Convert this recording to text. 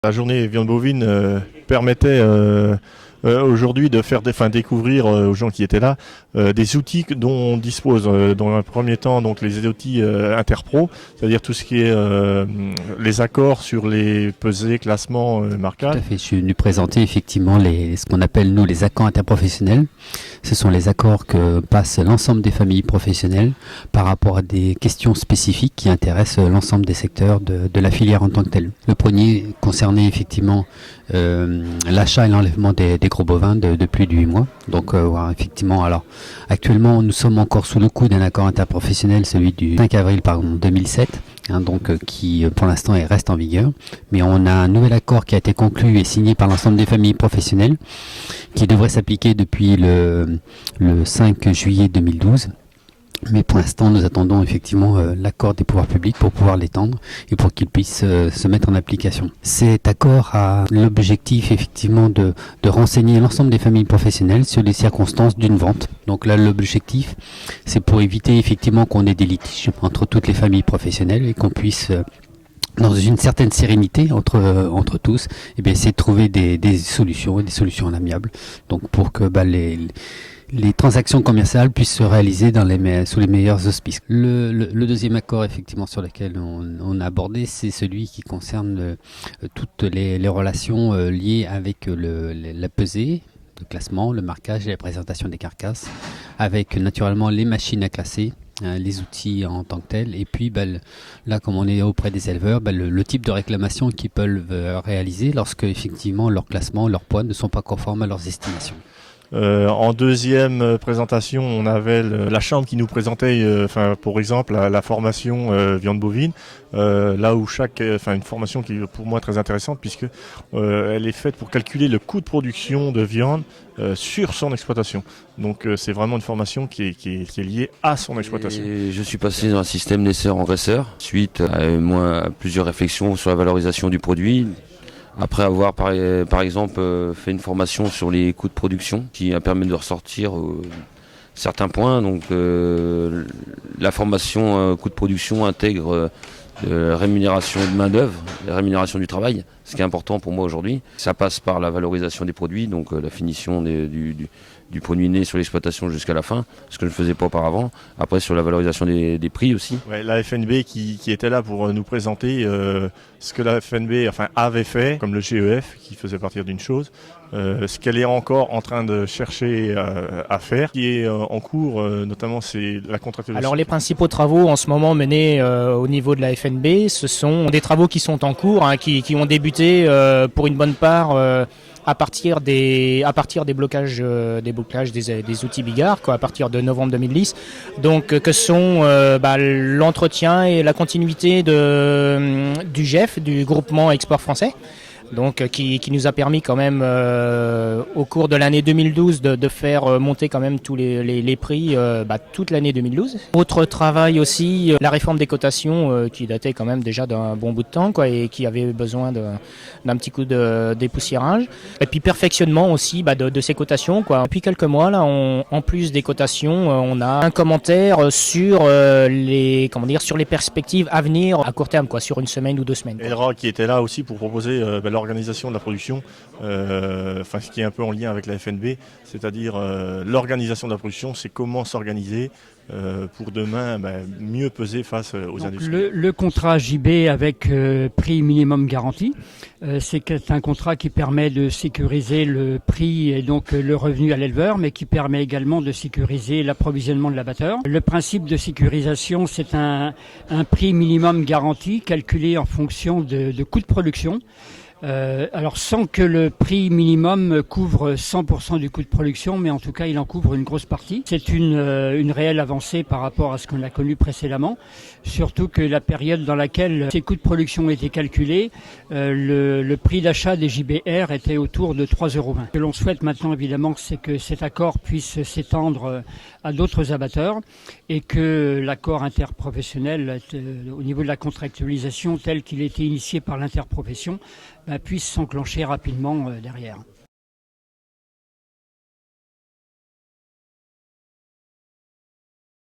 La journée viande bovine permettait aujourd'hui de faire découvrir aux gens qui étaient là des outils dont on dispose dans un premier temps, donc les outils Interpro, c'est-à-dire tout ce qui est les accords sur les pesées, classements, marquages. Tout à fait. Je suis venu présenter effectivement ce qu'on appelle nous les accords interprofessionnels. Ce sont les accords que passent l'ensemble des familles professionnelles par rapport à des questions spécifiques qui intéressent l'ensemble des secteurs de la filière en tant que telle. Le premier concernait effectivement l'achat et l'enlèvement des gros bovins de plus de 8 mois. Donc voilà, effectivement, alors actuellement nous sommes encore sous le coup d'un accord interprofessionnel, celui du 5 avril 2007, qui pour l'instant reste en vigueur. Mais on a un nouvel accord qui a été conclu et signé par l'ensemble des familles professionnelles qui devrait s'appliquer depuis le 5 juillet 2012. Mais pour l'instant, nous attendons effectivement l'accord des pouvoirs publics pour pouvoir l'étendre et pour qu'il puisse se mettre en application. Cet accord a l'objectif effectivement de renseigner l'ensemble des familles professionnelles sur les circonstances d'une vente. Donc là, l'objectif, c'est pour éviter effectivement qu'on ait des litiges entre toutes les familles professionnelles et qu'on puisse dans une certaine sérénité entre tous, essayer de trouver des solutions amiables. Donc pour que les transactions commerciales puissent se réaliser sous les meilleurs auspices. Le deuxième accord effectivement sur lequel on a abordé, c'est celui qui concerne toutes les relations liées avec la pesée, le classement, le marquage et la présentation des carcasses, avec naturellement les machines à classer, les outils en tant que tels, et puis là comme on est auprès des éleveurs, le type de réclamation qu'ils peuvent réaliser lorsque effectivement leur classement, leur poids ne sont pas conformes à leurs estimations. En deuxième présentation, on avait la chambre qui nous présentait, pour exemple, la formation viande bovine, là où une formation qui est pour moi très intéressante puisque elle est faite pour calculer le coût de production de viande sur son exploitation. Donc c'est vraiment une formation qui est liée à son exploitation. Et je suis passé dans un système naisseur-engraisseur suite à plusieurs réflexions sur la valorisation du produit. Après avoir par exemple fait une formation sur les coûts de production qui a permis de ressortir certains points. Donc la formation coûts de production intègre la rémunération de main-d'œuvre, la rémunération du travail, ce qui est important pour moi aujourd'hui. Ça passe par la valorisation des produits, donc la finition du produit né sur l'exploitation jusqu'à la fin, ce que je ne faisais pas auparavant. Après sur la valorisation des prix aussi. Ouais, la FNB qui était là pour nous présenter ce que la FNB avait fait, comme le GEF qui faisait partir d'une chose, ce qu'elle est encore en train de chercher à faire, qui est en cours, notamment c'est la contractualisation. Alors les principaux travaux en ce moment menés au niveau de la FNB, ce sont des travaux qui sont en cours, qui ont débuté pour une bonne part à partir des blocages des outils Bigard, à partir de novembre 2010. Donc que sont l'entretien et la continuité du GEF, du groupement Export Français. Donc qui nous a permis quand même au cours de l'année 2012 de faire monter quand même tous les prix toute l'année 2012. Autre travail aussi, la réforme des cotations qui datait quand même déjà d'un bon bout de temps et qui avait besoin d'un petit coup de dépoussiérage. Et puis perfectionnement aussi de ces cotations. Depuis quelques mois là, en plus des cotations, on a un commentaire sur sur les perspectives à venir à court terme, sur une semaine ou 2 semaines. Elra qui était là aussi pour proposer l'organisation de la production, ce qui est un peu en lien avec la FNB, c'est-à-dire l'organisation de la production, c'est comment s'organiser pour demain mieux peser face aux industries. Le contrat JB avec prix minimum garanti, c'est un contrat qui permet de sécuriser le prix et donc le revenu à l'éleveur, mais qui permet également de sécuriser l'approvisionnement de l'abatteur. Le principe de sécurisation, c'est un prix minimum garanti calculé en fonction de coûts de production. Alors sans que le prix minimum couvre 100% du coût de production, mais en tout cas il en couvre une grosse partie. C'est une réelle avancée par rapport à ce qu'on a connu précédemment, surtout que la période dans laquelle ces coûts de production étaient calculés, le prix d'achat des JBR était autour de 3,20 €. Ce que l'on souhaite maintenant évidemment, c'est que cet accord puisse s'étendre à d'autres abatteurs et que l'accord interprofessionnel au niveau de la contractualisation tel qu'il était initié par l'interprofession puisse s'enclencher rapidement derrière.